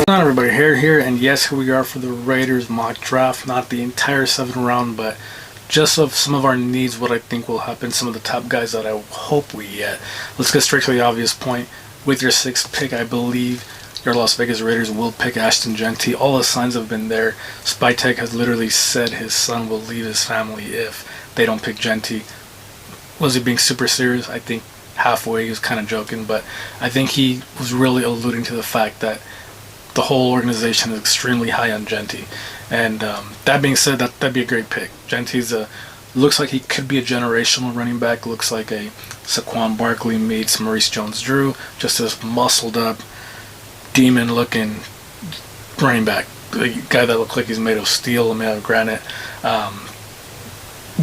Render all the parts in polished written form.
on, everybody? Here, and yes, here we are for the Raiders mock draft. Not the entire 7th round, but just of some of our needs, what I think will happen, some of the top guys that I hope we get. Let's get straight to the obvious point. With your 6th pick, I believe your Las Vegas Raiders will pick Ashton Jeanty. All the signs have been there. Spytek has literally said his son will leave his family if they don't pick Jeanty. Was he being super serious? I think halfway he was kind of joking, but I think he was really alluding to the fact that the whole organization is extremely high on Jeanty. And that being said, that'd be a great pick. Jeanty's looks like he could be a generational running back. Looks like a Saquon Barkley meets Maurice Jones-Drew, just this muscled up, demon-looking running back. A guy that looks like he's made of steel and made of granite.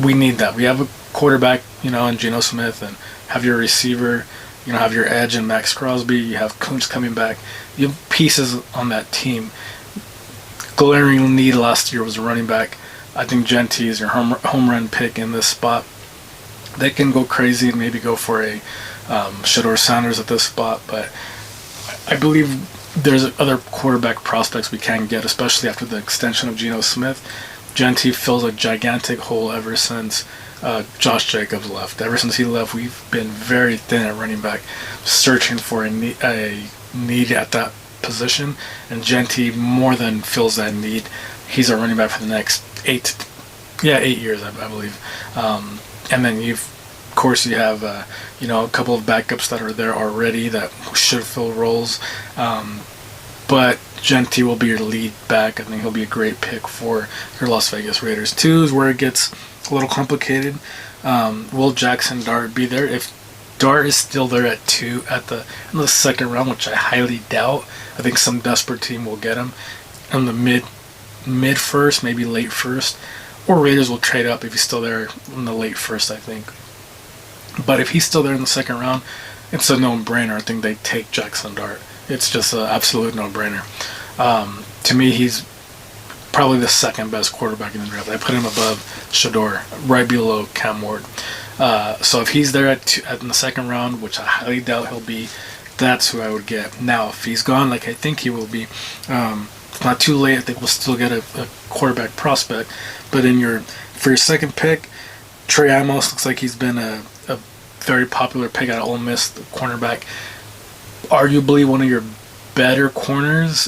We need that. We have a quarterback, in Geno Smith, and have your receiver, have your edge in Max Crosby. You have Kuntz coming back. You have pieces on that team. Glaring need last year was a running back. I think Jeanty is your home run pick in this spot. They can go crazy and maybe go for a Shedeur Sanders at this spot, but I believe there's other quarterback prospects we can get, especially after the extension of Geno Smith. Jeanty fills a gigantic hole ever since Josh Jacobs left. Ever since he left, we've been very thin at running back, searching for a need at that position, and Jeanty more than fills that need. He's our running back for the next 8 years, I believe. And then you have a couple of backups that are there already that should fill roles. But Jeanty will be your lead back. I think he'll be a great pick for your Las Vegas Raiders. 2 is where it gets a little complicated. Will Jackson Dart be there? If Dart is still there at 2 in the 2nd round, which I highly doubt, I think some desperate team will get him in the mid first, maybe late first, or Raiders will trade up if he's still there in the late first, I think. But if he's still there in the 2nd round, it's a no-brainer. I think they take Jackson Dart. It's just an absolute no-brainer. To me, he's probably the 2nd best quarterback in the draft. I put him above Shedeur, right below Cam Ward. So if he's there in the 2nd round, which I highly doubt he'll be, that's who I would get. Now, if he's gone, like I think he will be, it's not too late. I think we'll still get a quarterback prospect. But for your 2nd pick, Trey Amos looks like he's been a very popular pick out of Ole Miss, the cornerback. Arguably one of your better corners,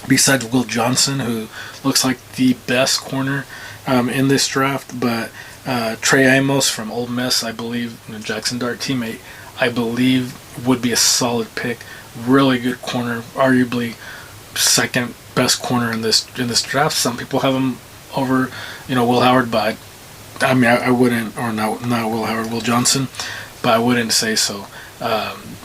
besides Will Johnson, who looks like the best corner in this draft. But Trey Amos from Ole Miss, I believe, Jackson Dart teammate, I believe would be a solid pick. Really good corner, arguably 2nd best corner in this draft. Some people have him over, Will Howard, but I wouldn't, or not Will Howard, Will Johnson, but I wouldn't say so.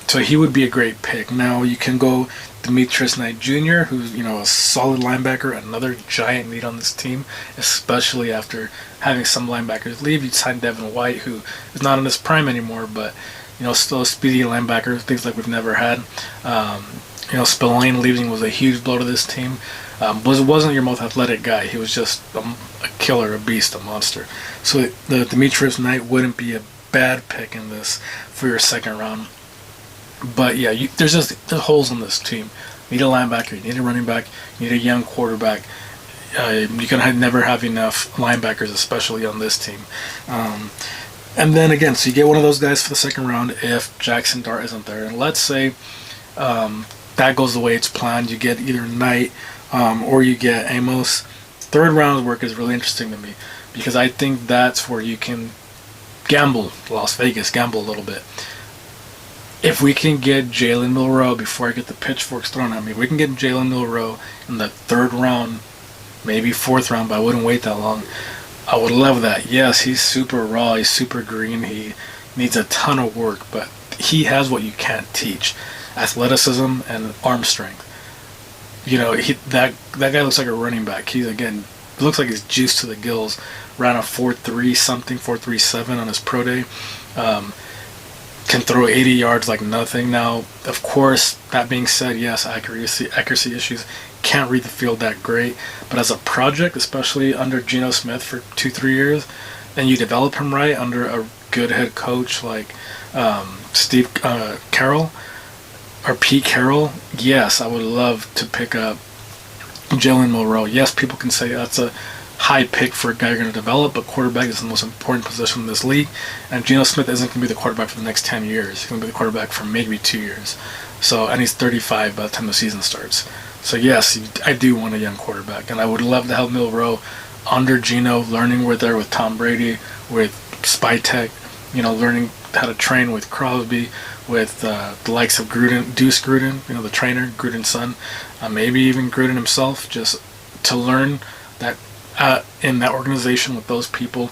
So he would be a great pick. Now you can go Demetrius Knight Jr., who's a solid linebacker, another giant need on this team, especially after having some linebackers leave. You signed Devin White, who is not in his prime anymore, but still a speedy linebacker, things like we've never had. Spillane leaving was a huge blow to this team. Wasn't your most athletic guy. He was just a killer, a beast, a monster. So the Demetrius Knight wouldn't be a bad pick in this for your 2nd round. But yeah, there's holes in this team. You need a linebacker, you need a running back, you need a young quarterback. You can never have enough linebackers, especially on this team. And then again, so you get one of those guys for the 2nd round if Jackson Dart isn't there. And let's say that goes the way it's planned. You get either Knight or you get Amos. 3rd round work is really interesting to me because I think that's where you can gamble, Las Vegas, gamble a little bit. If we can get Jalen Milroe, before I get the pitchforks thrown at me, we can get Jalen Milroe in the 3rd round, maybe 4th round, but I wouldn't wait that long. I would love that. Yes, he's super raw, he's super green, he needs a ton of work, but he has what you can't teach: athleticism and arm strength. That guy looks like a running back. He's, again, looks like he's juiced to the gills. Ran a 4.3 something, 4.37 on his pro day. Can throw 80 yards like nothing. Now, of course, that being said, yes, accuracy issues. Can't read the field that great. But as a project, especially under Geno Smith for 2-3 years, and you develop him right under a good head coach like Steve Carroll, or Pete Carroll, yes, I would love to pick up Jalen Milroe. Yes, people can say that's a high pick for a guy you're going to develop, but quarterback is the most important position in this league. And Geno Smith isn't going to be the quarterback for the next 10 years. He's going to be the quarterback for maybe 2 years. So, and he's 35 by the time the season starts. So yes, I do want a young quarterback, and I would love to have Milroe under Geno, learning with Tom Brady, with Spytech, learning how to train with Crosby, with the likes of Gruden, Deuce Gruden, the trainer, Gruden's son, maybe even Gruden himself, just to learn that in that organization with those people,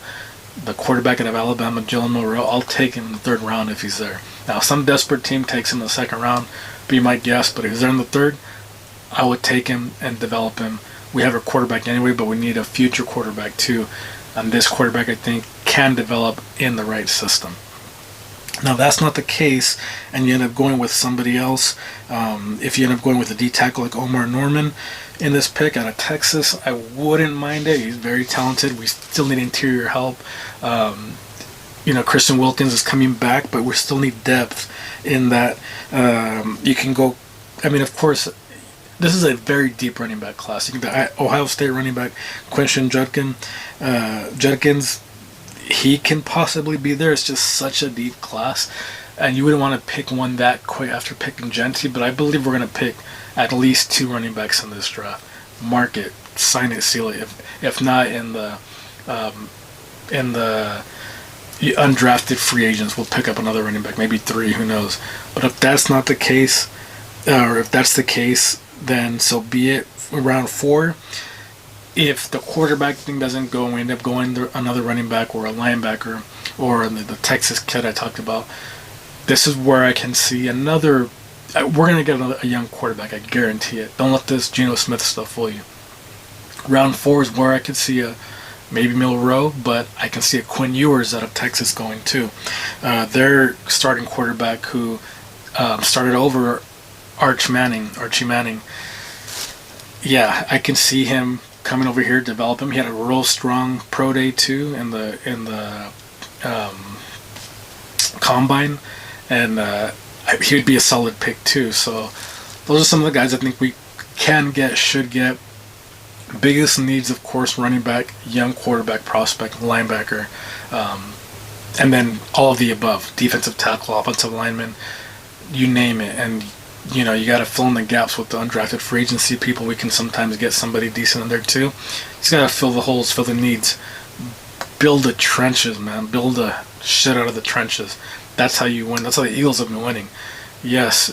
the quarterback out of Alabama, Jalen Milroe, I'll take him in the third round if he's there. Now, some desperate team takes him in the second round, be my guess, but if he's there in the third, I would take him and develop him. We have a quarterback anyway, but we need a future quarterback too. And this quarterback, I think, can develop in the right system. Now, that's not the case, and you end up going with somebody else. If you end up going with a D-tackle like Omar Norman in this pick out of Texas, I wouldn't mind it. He's very talented. We still need interior help. Christian Wilkins is coming back, but we still need depth in that. You can go, of course, this is a very deep running back class. You can the Ohio State running back Quinshon Judkins, he can possibly be there. It's just such a deep class, and you wouldn't want to pick one that quick after picking Genty. But I believe we're going to pick at least 2 running backs in this draft. Mark it, sign it, seal it. If not in the undrafted free agents, we'll pick up another running back, maybe 3. Who knows? But if that's not the case, or if that's the case, then so be it. Round 4, if the quarterback thing doesn't go, we end up going another running back or a linebacker or the Texas kid I talked about. This is where I can see another. We're going to get a young quarterback, I guarantee it. Don't let this Geno Smith stuff fool you. Round 4 is where I could see maybe Milroe, but I can see a Quinn Ewers out of Texas going too. Their starting quarterback who started over Archie Manning. Yeah, I can see him coming over here, develop him. He had a real strong pro day too in the combine, and he would be a solid pick too. So those are some of the guys I think we should get. Biggest needs, of course, running back, young quarterback, prospect, linebacker, and then all of the above: defensive tackle, offensive lineman, you name it. And you got to fill in the gaps with the undrafted free agency people. We can sometimes get somebody decent in there too. He's got to fill the holes, fill the needs, build the trenches, man. Build the shit out of the trenches. That's how you win. That's how the Eagles have been winning. Yes,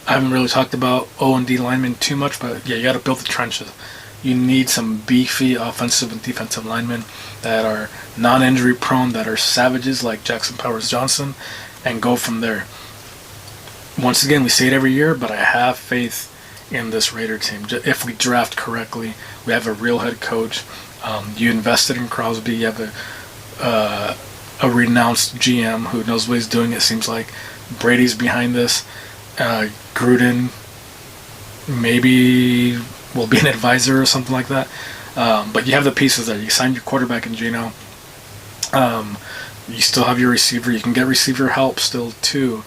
I haven't really talked about O&D linemen too much, but yeah, you got to build the trenches. You need some beefy offensive and defensive linemen that are non-injury prone, that are savages like Jackson Powers Johnson, and go from there. Once again, we say it every year, but I have faith in this Raider team. If we draft correctly, we have a real head coach. You invested in Crosby. You have a renounced GM who knows what he's doing, it seems like. Brady's behind this. Gruden maybe will be an advisor or something like that. But you have the pieces there. You signed your quarterback in Geno. You still have your receiver. You can get receiver help still too.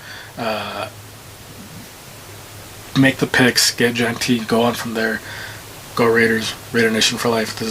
Make the picks, get Genty, go on from there. Go Raiders, Raider Nation for life. This is